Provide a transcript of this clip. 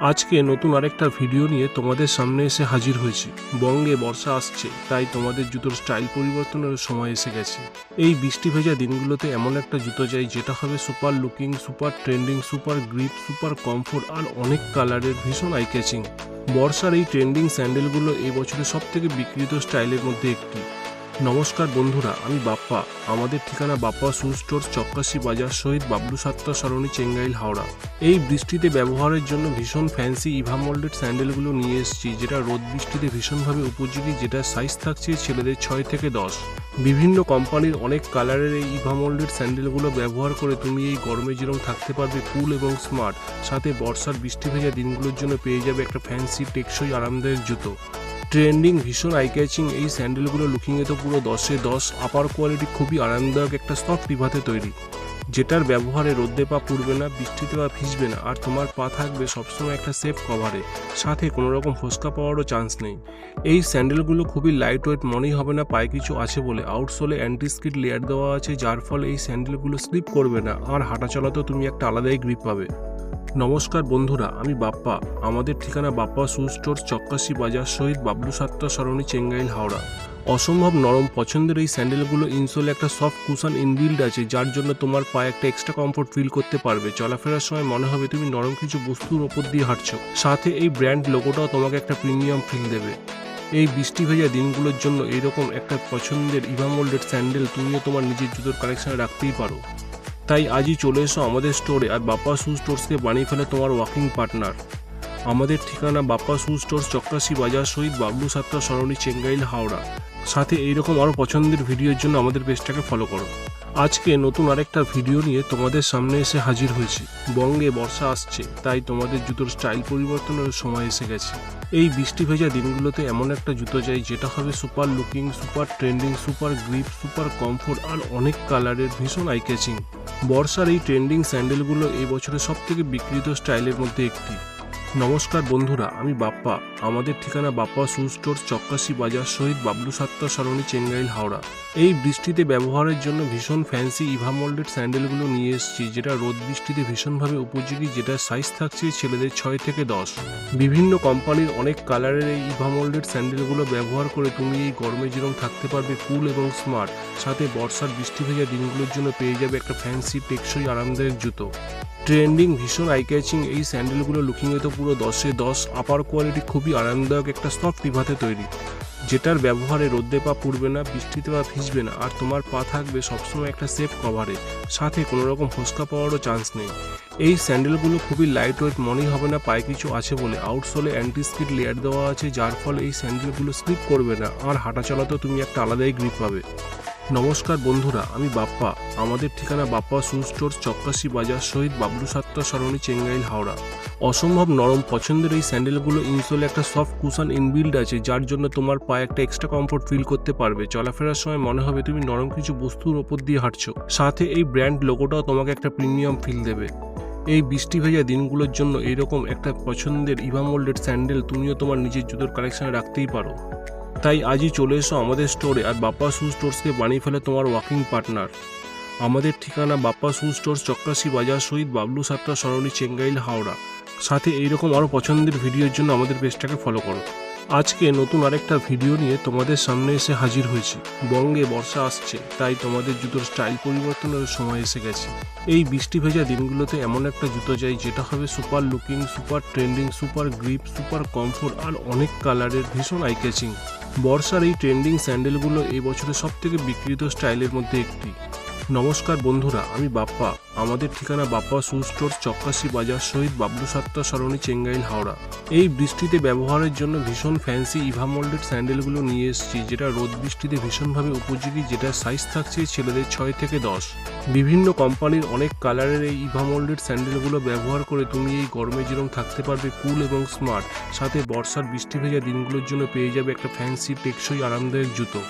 আজকে নতুন আরেকটা ভিডিও নিয়ে তোমাদের সামনে এসে হাজির হয়েছি। বঙ্গে বর্ষা আসছে, তাই তোমাদের জুতোর স্টাইল পরিবর্তনের সময় এসে গেছে। এই বৃষ্টি ভেজা দিনগুলোতে এমন একটা জুতো চাই যেটা হবে super looking, super trending, super grip, super comfort আর অনেক কালারের, ভীষণ আই ক্যাচিং। বর্ষার এই ট্রেন্ডিং স্যান্ডেলগুলো এই বছরের সব থেকে বিক্রিত স্টাইলের মধ্যে একটি। নমস্কার বন্ধুরা, আমি বাপ্পা। আমাদের ঠিকানা বাপ্পা শু স্টোর, চক্কাশি বাজার, শহীদ বাবলু সাত্তা সরণি, চেঙ্গাইল, হাওড়া। এই বৃষ্টিতে ব্যবহারের জন্য ভীষণ ফ্যান্সি ইভা মোল্ডেড স্যান্ডেলগুলো নিয়ে এসেছি, যেটা রোদ বৃষ্টিতে ভীষণভাবে উপযোগী, যেটা সাইজ থাকছে ছেলেদের 6 থেকে 10। বিভিন্ন কোম্পানির অনেক কালারের এই ইভা মোল্ডেড স্যান্ডেলগুলো ব্যবহার করে তুমি এই গরমে যেরকম থাকতে পারবে কুল এবং স্মার্ট, সাথে বর্ষার বৃষ্টি ভেজা দিনগুলোর জন্য পেয়ে যাবে একটা ফ্যান্সি টেকসই আরামদায়ক জুতো। ট্রেন্ডিং, ভীষণ আই ক্যাচিং এই স্যান্ডেলগুলো লুকিংয়ে তো পুরো 10-এ 10। আপার কোয়ালিটি, খুবই আরামদায়ক একটা সফট ইভাতে তৈরি, যেটার ব্যবহারে রোদে পা পুড়বে না, বৃষ্টিতে পা ভিজবে না, আর তোমার পা থাকবে সবসময় একটা সেফ কভারে, সাথে কোনো রকম ফোসকা পাওয়ারও চান্স নেই। এই স্যান্ডেলগুলো খুবই লাইট ওয়েট, মনেই হবে না পায়ে কিছু আছে বলে। আউটসোলে অ্যান্টি স্কিড লেয়ার দেওয়া আছে, যার ফলে এই স্যান্ডেলগুলো স্লিপ করবে না, আর হাঁটা চলাতেও তুমি একটা আলাদাই গ্রিপ পাবে। নমস্কার বন্ধুরা, আমি বাপ্পা। আমাদের ঠিকানা বাপ্পা শু স্টোর, চক্কাশি বাজার, শহীদ বাবলু সাত্তা সরণি, চেঙ্গাইল, হাওড়া। অসম্ভব নরম পছন্দের এই স্যান্ডেলগুলো ইনসোলে একটা সফট কুশন ইনবিল্ড আছে, যার জন্য তোমার পায়ে একটা এক্সট্রা কমফোর্ট ফিল করতে পারবে। চলাফেরার সময় মনে হবে তুমি নরম কিছু বস্তুর ওপর দিয়ে হাঁটছো, সাথে এই ব্র্যান্ড লোগোটাও তোমাকে একটা প্রিমিয়াম ফিল দেবে। এই বৃষ্টি ভেজা দিনগুলোর জন্য এইরকম একটা পছন্দের ইভা মোল্ডেড স্যান্ডেল তুমিও তোমার নিজের জুতোর কালেকশনে রাখতেই পারো। তাই আজই চলে এসো আমাদের স্টোরে, আর বাপ্পা শু স্টোর্সকে বানিয়ে ফেলে তোমার ওয়াকিং পার্টনার। আমাদের ঠিকানা বাপ্পা শু স্টোর্স, চক্কাশি বাজার, শহীদ বাবলু সাত্তা সরণি, চেঙ্গাইল, হাওড়া। সাথে এইরকম আরও পছন্দের ভিডিওর জন্য আমাদের পেজটাকে ফলো করো। আজকে নতুন আরেকটা ভিডিও নিয়ে তোমাদের সামনে এসে হাজির হয়েছি। বঙ্গে বর্ষা আসছে, তাই তোমাদের জুতোর স্টাইল পরিবর্তনের সময় এসে গেছে। এই বৃষ্টি ভেজা দিনগুলোতে এমন একটা জুতো চাই যেটা হবে super looking, super trending, super grip, super comfort আর অনেক কালারের, ভীষণ আই ক্যাচিং। বর্ষার এই ট্রেন্ডিং স্যান্ডেলগুলো এই বছরের সব থেকে বিক্রিত স্টাইলের মধ্যে একটি। নমস্কার বন্ধুরা, আমি বাপ্পা। আমাদের ঠিকানা বাপ্পা শু স্টোর, চক্কাশি বাজার, শহীদ বাবলু সাত্তা সরণি, চেঙ্গাইল, হাওড়া। এই বৃষ্টিতে ব্যবহারের জন্য ভীষণ ফ্যান্সি ইভা মোল্ডেড স্যান্ডেলগুলো নিয়ে এসেছি, যেটা রোদ বৃষ্টিতে ভীষণভাবে উপযোগী, যেটা সাইজ থাকছে ছেলেদের 6 থেকে 10। বিভিন্ন কোম্পানির অনেক কালারের এই ইভা মোল্ডেড স্যান্ডেলগুলো ব্যবহার করে তুমি এই গরমে যেরকম থাকতে পারবে কুল এবং স্মার্ট, সাথে বর্ষার বৃষ্টি ভেজা দিনগুলোর জন্য পেয়ে যাবে একটা ফ্যান্সি টেকসই আরামদায়ক জুতো। ট্রেন্ডিং, ভীষণ আই ক্যাচিং এই স্যান্ডেলগুলো লুকিংয়ে তো পুরো 10-এ 10। আপার কোয়ালিটি, খুবই আরামদায়ক একটা সফট ইভাতে তৈরি, যেটার ব্যবহারে রোদে পা পুড়বে না, বৃষ্টিতে পা ভিজবে না, আর তোমার পা থাকবে সবসময় একটা সেফ কভারে, সাথে কোনো রকম ফোসকা পাওয়ারও চান্স নেই। এই স্যান্ডেলগুলো খুবই লাইট ওয়েট, মনেই হবে না পায়ে কিছু আছে বলে। আউটসোলে অ্যান্টি স্কিড লেয়ার দেওয়া আছে, যার ফলে এই স্যান্ডেলগুলো স্লিপ করবে না, আর হাঁটা চলাতেও তুমি একটা আলাদাই গ্রিপ পাবে। নমস্কার বন্ধুরা, আমি বাপ্পা। আমাদের ঠিকানা বাপ্পা শু স্টোর, চক্কাশি বাজার, শহীদ বাবলু সাত্তা সরণি, চেঙ্গাইল, হাওড়া। অসম্ভব নরম পছন্দের এই স্যান্ডেলগুলো ইনসোলে একটা সফট কুশন ইনবিল্ড আছে, যার জন্য তোমার পায়ে একটা এক্সট্রা কমফোর্ট ফিল করতে পারবে। চলাফেরার সময় মনে হবে তুমি নরম কিছু বস্তুর ওপর দিয়ে হাঁটছো, সাথে এই ব্র্যান্ড লোগোটাও তোমাকে একটা প্রিমিয়াম ফিল দেবে। এই বৃষ্টি ভেজা দিনগুলোর জন্য এইরকম একটা পছন্দের ইভা মোল্ডেড স্যান্ডেল তুমিও তোমার নিজের জুতোর কালেকশনে রাখতেই পারো। তাই আজই চলে এসো আমাদের স্টোরে, আর বাপ্পা শু স্টোর্সকে বানিয়ে ফেলে তোমার ওয়াকিং পার্টনার। আমাদের ঠিকানা বাপ্পা শু স্টোর্স, চক্কাশি বাজার, শহীদ বাবলু সাত্তা সরণি, চেঙ্গাইল, হাওড়া। সাথে এইরকম আরও পছন্দের ভিডিওর জন্য আমাদের পেজটাকে ফলো করো। আজকে নতুন আরেকটা ভিডিও নিয়ে তোমাদের সামনে এসে হাজির হয়েছি। বঙ্গে বর্ষা আসছে, তাই তোমাদের জুতোর স্টাইল পরিবর্তনের সময় এসে গেছে। এই বৃষ্টি ভেজা দিনগুলোতে এমন একটা জুতো চাই যেটা হবে super looking, super trending, super grip, super comfort আর অনেক কালারের, ভীষণ আই ক্যাচিং। বর্ষার এই ট্রেন্ডিং স্যান্ডেলগুলো এই বছরের সব থেকে বিক্রিত স্টাইলের মধ্যে একটি। নমস্কার বন্ধুরা, আমি বাপ্পা। আমাদের ঠিকানা বাপ্পা শু স্টোর, চক্কাশি বাজার, শহীদ বাবলু সাত্তা সরণি, চেঙ্গাইল, হাওড়া। এই বৃষ্টিতে ব্যবহারের জন্য ভীষণ ফ্যান্সি ইভা মোল্ডেড স্যান্ডেলগুলো নিয়ে এসেছি, যেটা রোদ বৃষ্টিতে ভীষণভাবে উপযোগী, যেটা সাইজ থাকছে ছেলেদের 6 থেকে 10। বিভিন্ন কোম্পানির অনেক কালারের এই ইভা মোল্ডেড স্যান্ডেলগুলো ব্যবহার করে তুমি এই গরমে যেরকম থাকতে পারবে কুল এবং স্মার্ট, সাথে বর্ষার বৃষ্টি ভেজা দিনগুলোর জন্য পেয়ে যাবে একটা ফ্যান্সি টেকসই আরামদায়ক জুতো।